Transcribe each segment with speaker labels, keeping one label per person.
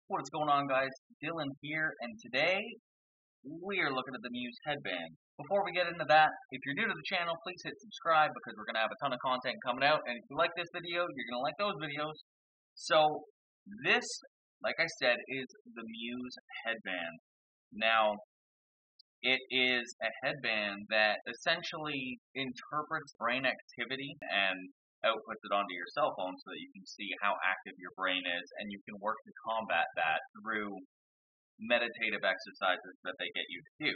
Speaker 1: What is going on, guys? Dylan here, and today we are looking at the Muse headband. Before we get into that, if you're new to the channel, please hit subscribe because we're going to have a ton of content coming out, and if you like this video, you're going to like those videos. So, this, like I said, is the Muse headband. Now, it is a headband that essentially interprets brain activity and outputs it onto your cell phone so that you can see how active your brain is, and you can work to combat that through meditative exercises that they get you to do.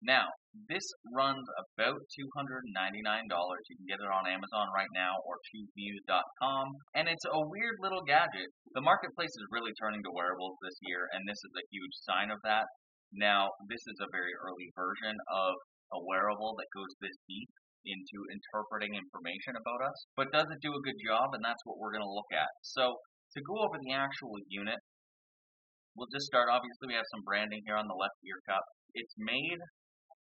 Speaker 1: Now, this runs about $299. You can get it on Amazon right now or choosmuse.com, and it's a weird little gadget. The marketplace is really turning to wearables this year, and this is a huge sign of that. Now, this is a very early version of a wearable that goes this deep into interpreting information about us, but does it do a good job? And that's what we're going to look at. So, to go over the actual unit, we'll just start. Obviously, we have some branding here on the left ear cup. It's made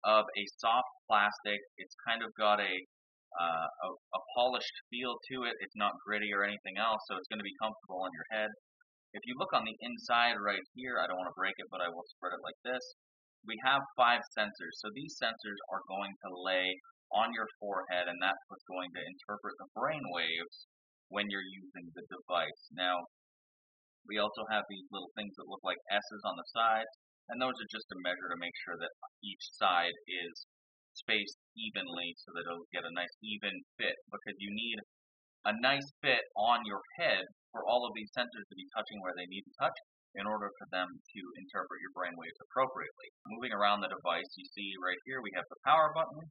Speaker 1: of a soft plastic. It's kind of got a polished feel to it. It's not gritty or anything else, so it's going to be comfortable on your head. If you look on the inside right here, I don't want to break it, but I will spread it like this. We have 5 sensors. So these sensors are going to lay on your forehead, and that's what's going to interpret the brain waves when you're using the device. Now, we also have these little things that look like S's on the sides, and those are just a measure to make sure that each side is spaced evenly so that it'll get a nice even fit, because you need a nice fit on your head for all of these sensors to be touching where they need to touch in order for them to interpret your brain waves appropriately. Moving around the device, you see right here we have the power button.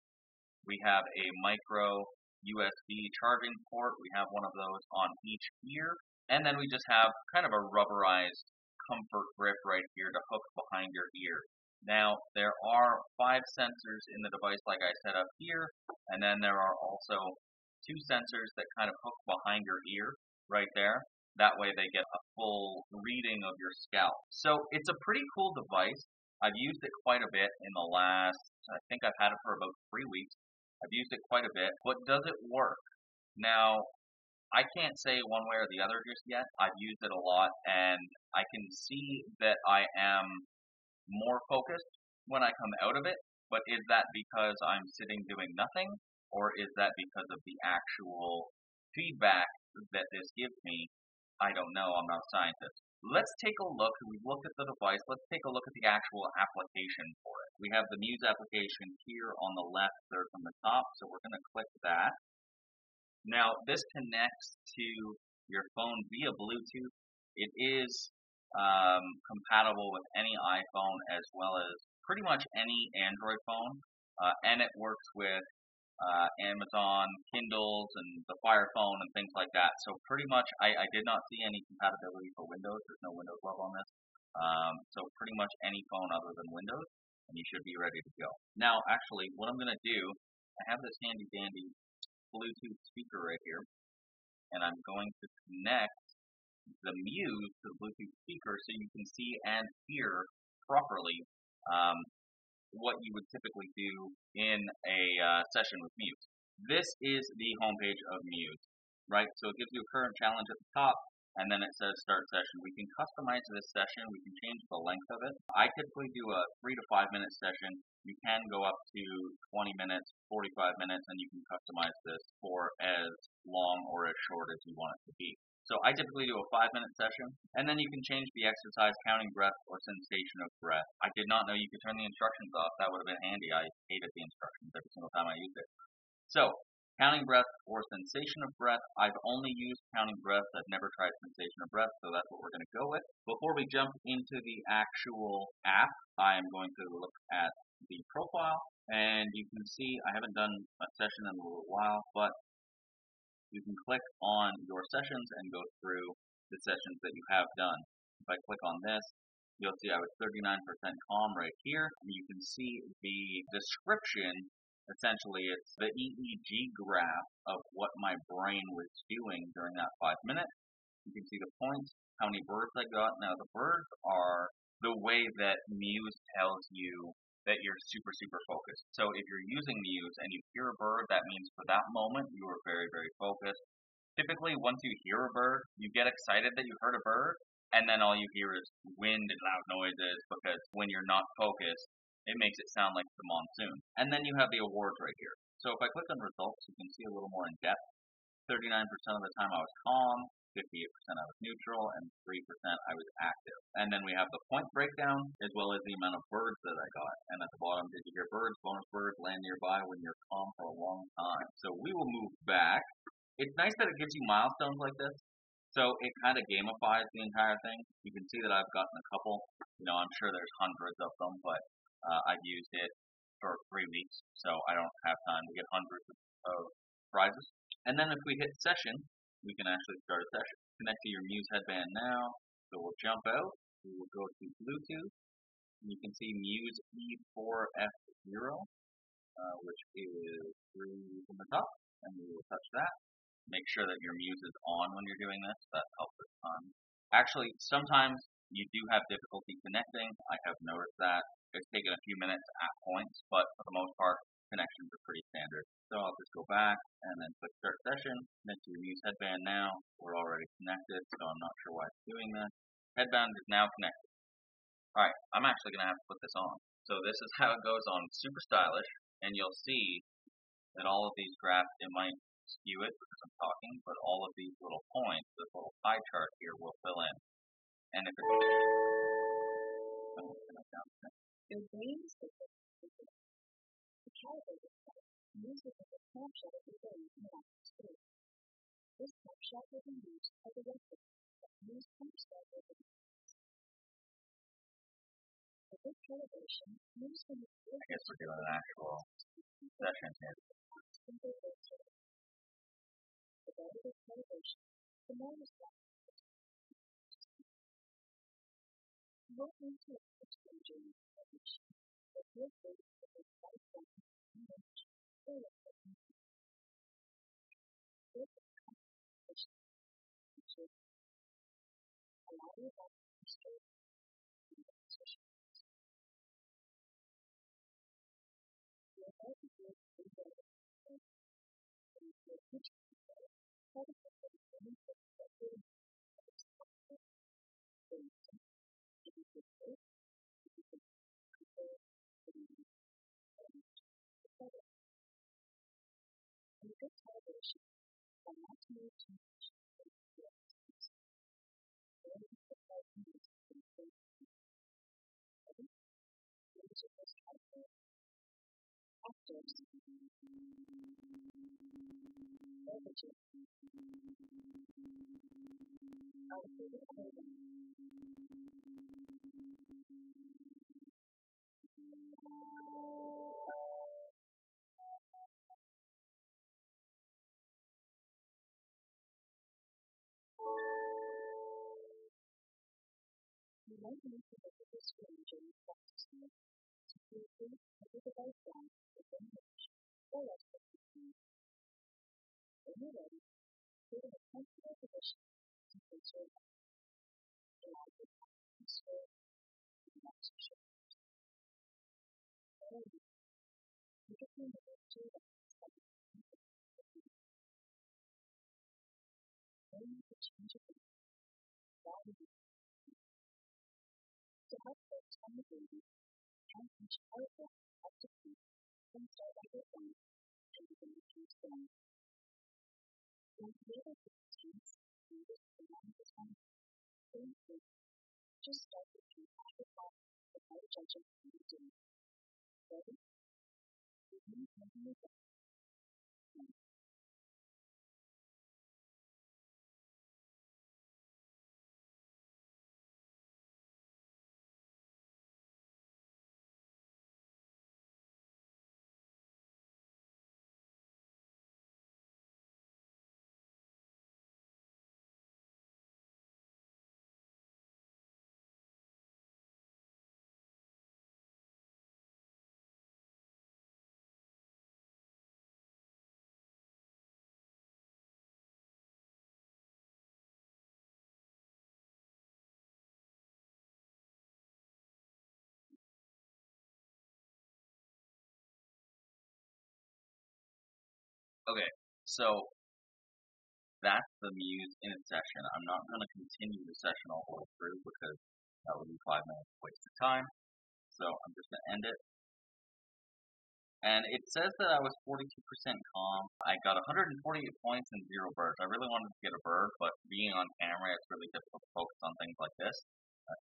Speaker 1: We have a micro USB charging port. We have one of those on each ear. And then we just have kind of a rubberized comfort grip right here to hook behind your ear. Now, there are 5 sensors in the device, like I said up here, and then there are also 2 sensors that kind of hook behind your ear right there. That way they get a full reading of your scalp. So it's a pretty cool device. I've used it quite a bit in the last, I think I've had it for about 3 weeks. I've used it quite a bit, but does it work? Now, I can't say one way or the other just yet. I've used it a lot, and I can see that I am more focused when I come out of it, but is that because I'm sitting doing nothing, or is that because of the actual feedback that this gives me? I don't know. I'm not a scientist. Let's take a look. We've looked at the device. Let's take a look at the actual application for it. We have the Muse application here on the left, third from the top, so we're going to click that. Now, this connects to your phone via Bluetooth. It is compatible with any iPhone as well as pretty much any Android phone, and it works with Amazon Kindles and the Fire Phone and things like that. So pretty much, I did not see any compatibility for Windows. There's no Windows love on this. So pretty much any phone other than Windows, and you should be ready to go. Now, actually, what I'm going to do, I have this handy dandy Bluetooth speaker right here, and I'm going to connect the Muse to the Bluetooth speaker so you can see and hear properly what you would typically do in a session with Muse. This is the homepage of Muse, right? So it gives you a current challenge at the top, and then it says start session. We can customize this session. We can change the length of it. I typically do a 3 to 5 minute session. You can go up to 20 minutes, 45 minutes, and you can customize this for as long or as short as you want it to be. So I typically do a 5-minute session, and then you can change the exercise, counting breath, or sensation of breath. I did not know you could turn the instructions off. That would have been handy. I hated the instructions every single time I used it. So, counting breath or sensation of breath. I've only used counting breath. I've never tried sensation of breath, so that's what we're going to go with. Before we jump into the actual app, I am going to look at the profile, and you can see I haven't done a session in a little while, but you can click on your sessions and go through the sessions that you have done. If I click on this, you'll see I was 39% calm right here. And you can see the description. Essentially, it's the EEG graph of what my brain was doing during that 5 minutes. You can see the points, how many birds I got. Now, the birds are the way that Muse tells you that you're super, super focused. So if you're using Muse and you hear a bird, that means for that moment you are very, very focused. Typically, once you hear a bird, you get excited that you heard a bird, and then all you hear is wind and loud noises because when you're not focused, it makes it sound like the monsoon. And then you have the awards right here. So if I click on results, you can see a little more in depth. 39% of the time I was calm, 58% I was neutral, and 3% I was active. And then we have the point breakdown as well as the amount of birds that I got. And at the bottom, did you hear birds? Bonus birds land nearby when you're calm for a long time. So we will move back. It's nice that it gives you milestones like this. So it kind of gamifies the entire thing. You can see that I've gotten a couple. I'm sure there's hundreds of them, but I've used it for 3 weeks, so I don't have time to get hundreds of prizes. And then if we hit session, we can actually start a session. Connect to your Muse headband now. So we'll jump out. We will go to Bluetooth. And you can see Muse E4F0, which is 3 from the top. And we will touch that. Make sure that your Muse is on when you're doing this. That helps a ton. Actually, sometimes you do have difficulty connecting. I have noticed that. It's taken a few minutes at points, but for the most part, connections are pretty standard. So I'll just go back and then click start session. Connect to your Muse headband now. We're already connected, so I'm not sure why it's doing this. Headband is now connected. Alright, I'm actually going to have to put this on. So this is how it goes on Super Stylish, and you'll see that all of these graphs, it might skew it because I'm talking, but all of these little points, this little pie chart here will fill in. And if it's...
Speaker 2: Your brain is the calibrated part uses a snapshot of the brain in that state. This snapshot will be used as a reference that Muse understand the brain. For this calibration, Muse will use
Speaker 1: I guess we're doing an actual session here.
Speaker 2: The better this calibration, the more responsive it is. You won't need to explain during the calibration, but feel free to put this right down and manage or let it be. This is calibration feature. Allow your body to stay in the position. Your body will be better and your future will be better. How to put them in the place that you're in. For instance, if you feel safe, if you feel comfortable, if you feel better. In a good calibration, try not to move too much from the directions. Learn to put out moves in the same time. Ready? Use your first calibrate. Actors. Beverages. Allocated clothing. You might need to look at the screen during the practice mode to feel free to put the device down within reach or rest it in hand. When you're ready, sit in a comfortable position and place your hand. Allow your hand to sway and relax your shoulders. Finally, take a few minutes to relax by looking at the hand. Then you can change your breath while you to help focus on the breathing, and each out breath up to feet, then start at your thumb and begin to count down. When you're able to tense and just around the tongue, don't think, just start to count at the top without judging how you're doing. Ready? Begin counting your breath. 1.
Speaker 1: Okay, so that's the Muse in a session. I'm not going to continue the session all the way through because that would be 5 minutes of wasted time. So I'm just going to end it. And it says that I was 42% calm. I got 148 points and 0 birds. I really wanted to get a bird, but being on camera, it's really difficult to focus on things like this.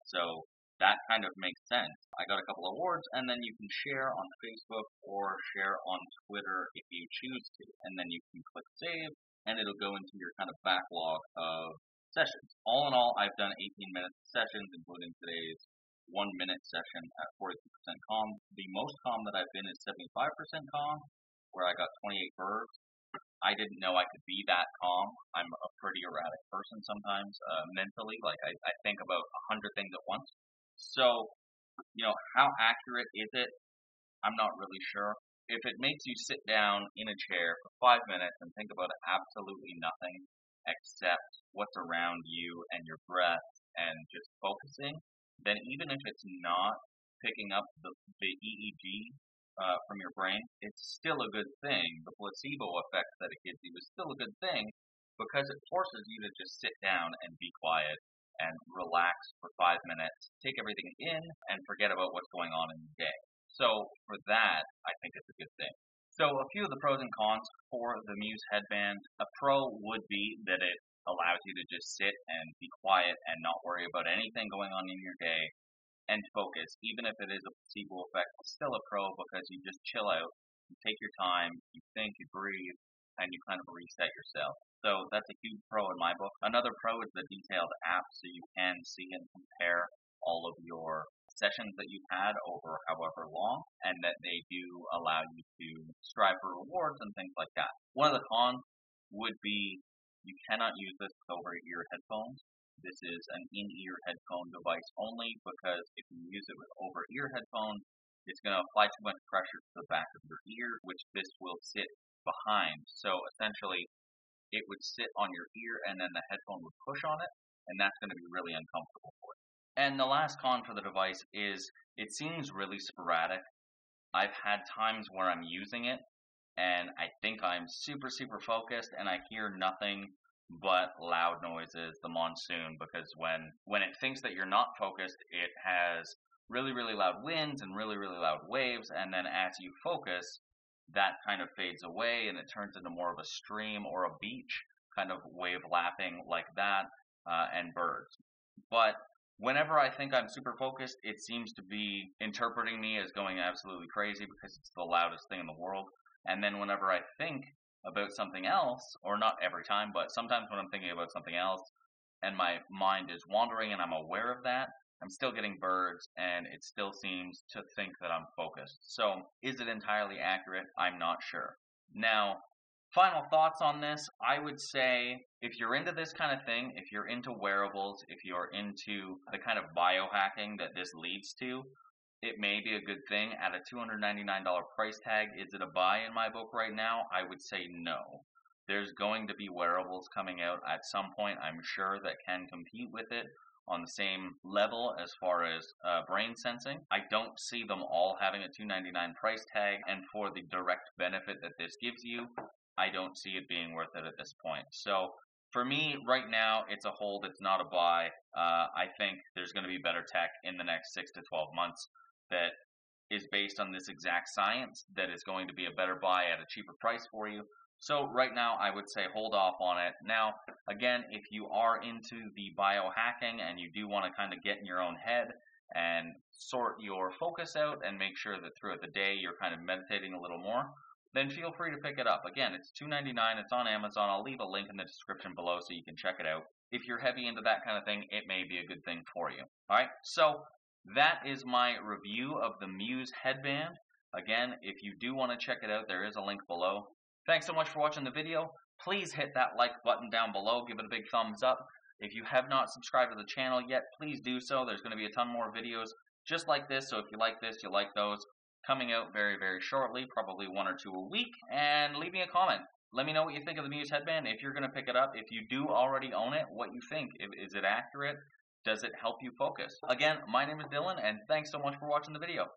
Speaker 1: So that kind of makes sense. I got a couple of awards, and then you can share on Facebook or share on Twitter if you choose to. And then you can click save, and it'll go into your kind of backlog of sessions. All in all, I've done 18-minute sessions, including today's 1-minute session at 42% calm. The most calm that I've been is 75% calm, where I got 28 birds. I didn't know I could be that calm. I'm a pretty erratic person sometimes, mentally. Like, I think about 100 things at once. So, how accurate is it? I'm not really sure. If it makes you sit down in a chair for 5 minutes and think about absolutely nothing except what's around you and your breath and just focusing, then even if it's not picking up the EEG from your brain, it's still a good thing. The placebo effect that it gives you is still a good thing because it forces you to just sit down and be quiet and relax for 5 minutes, take everything in, and forget about what's going on in your day. So for that, I think it's a good thing. So a few of the pros and cons for the Muse headband. A pro would be that it allows you to just sit and be quiet and not worry about anything going on in your day and focus. Even if it is a placebo effect, it's still a pro because you just chill out, you take your time, you think, you breathe, and you kind of reset yourself. So that's a huge pro in my book. Another pro is the detailed app, so you can see and compare all of your sessions that you've had over however long, and that they do allow you to strive for rewards and things like that. One of the cons would be you cannot use this with over-ear headphones. This is an in-ear headphone device only because if you use it with over-ear headphones, it's going to apply too much pressure to the back of your ear, which this will sit behind. So essentially, it would sit on your ear and then the headphone would push on it, and that's going to be really uncomfortable for you. And the last con for the device is it seems really sporadic. I've had times where I'm using it and I think I'm super focused and I hear nothing but loud noises, the monsoon, because when it thinks that you're not focused, it has really loud winds and really loud waves, and then as you focus, that kind of fades away and it turns into more of a stream or a beach kind of wave lapping like that, and birds. But whenever I think I'm super focused, it seems to be interpreting me as going absolutely crazy because it's the loudest thing in the world. And then whenever I think about something else, or not every time, but sometimes when I'm thinking about something else and my mind is wandering and I'm aware of that, I'm still getting birds and it still seems to think that I'm focused. So is it entirely accurate? I'm not sure. Now, final thoughts on this, I would say if you're into this kind of thing, if you're into wearables, if you're into the kind of biohacking that this leads to, it may be a good thing at a $299 price tag. Is it a buy in my book right now? I would say no. There's going to be wearables coming out at some point, I'm sure, that can compete with it on the same level as far as brain sensing. I don't see them all having a $299 price tag, and for the direct benefit that this gives you, I don't see it being worth it at this point. So for me, right now, it's a hold. It's not a buy. I think there's going to be better tech in the next 6 to 12 months that is based on this exact science that is going to be a better buy at a cheaper price for you. So right now, I would say hold off on it. Now, again, if you are into the biohacking and you do want to kind of get in your own head and sort your focus out and make sure that throughout the day you're kind of meditating a little more, then feel free to pick it up. Again, it's $2.99. It's on Amazon. I'll leave a link in the description below so you can check it out. If you're heavy into that kind of thing, it may be a good thing for you. All right, so that is my review of the Muse headband. Again, if you do want to check it out, there is a link below. Thanks so much for watching the video. Please hit that like button down below. Give it a big thumbs up. If you have not subscribed to the channel yet, please do so. There's going to be a ton more videos just like this. So if you like this, you like those, coming out very shortly, probably 1 or 2 a week. And leave me a comment. Let me know what you think of the Muse headband. If you're going to pick it up, if you do already own it, what you think. Is it accurate? Does it help you focus? Again, my name is Dylan, and thanks so much for watching the video.